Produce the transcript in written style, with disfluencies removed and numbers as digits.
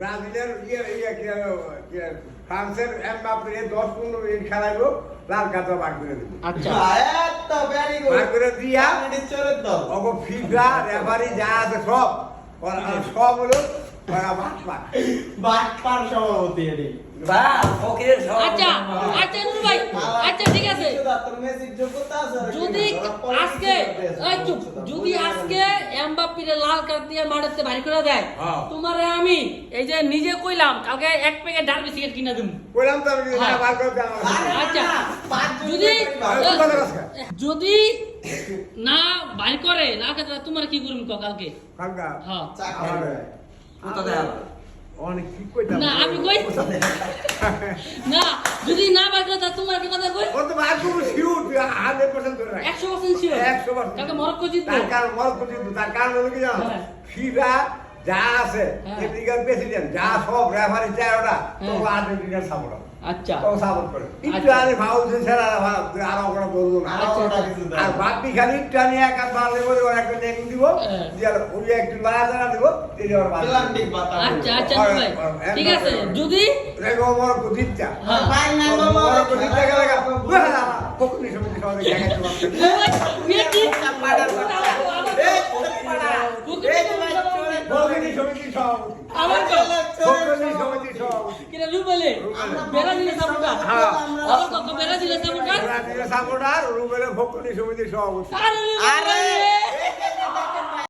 ব্রাজিলের ফ্রান্সের Mbappe 10-15 minute খেলাইলো লাল card বার করে দিল। আচ্ছা একটা ভেরি গুড বার করে দিয়া চোরের দল ওগো ফিফা রেফারি যা আছে সব সব হলো ওরা বাটপার সভাপতি এটি বা ফকিরের সব আচ্ছা আচ্ছা নুরু ভাই আচ্ছা ঠিক আছে তোর মেসির যোগ্যতা আছে যদি আজকে এই চুপ যদি আজকে এমবাপ্পের লাল কার্ড দিয়ে মাঠেতে বাড়ি করে দেয় হ্যাঁ। তোমারে আমি এই যে নিজে কইলাম কালকে এক প্যাকেট ডাল বিস্কিট কিনা দেব কইলাম তো আমি হ্যাঁ। বার করে দাও আচ্ছা যদি না বাড়ি করে না কাছে তোমার কি করুন কালকে কালকা হ্যাঁ কোথা দেয়া অনেক কি কইতাম না আমি কই না যদি না বাড়ি করে তোমার কি কথা কই ও তো বার করে শিওর 100% ধরে রাখ 100% শিওর 100% কালকে মরক্কো জিতবে তার কারণ মরক্কো জিতবে তার কারণ হলো কি জানো হ্যাঁ। ফিফা যা আছে হ্যাঁ। আমেরিকার প্রেসিডেন্ট যা সব রেফারি চায় ওটা তো হ্যাঁ। আর্জেন্টিনার সাপোর্ট আচ্ছা তো সাপোর্ট করে আচ্ছা। ইতালি ফাউল দিন ছাড়া আর ওরা বলবো না আচ্ছা, আর বাপি খালি ইতালি একা বালে বলে ওরা একটা নেক দিব হ্যাঁ। দিয়ে ওই একটু লাড়া দিব এই ওর বাদ আটলান্টিক বাতা আচ্ছা আচ্ছা ভাই ঠিক আছে যদি রেগো মরক্কো জিততা হ্যাঁ। ফাইনাল মরক্কো জিততে গেলে পক্ষী সমিতি সবাই দেখাতে পারছে পক্ষী সমিতি সভাপতি আমার তো পক্ষী সমিতি সভাপতি কিরা রুবেলে বেলা দিলে সাপোর্টার হ্যাঁ। আমার তো বেলা দিলে সাপোর্টার রাজনীতি সাপোর্টার রুবেলের পক্ষী সমিতির সভাপতি আরে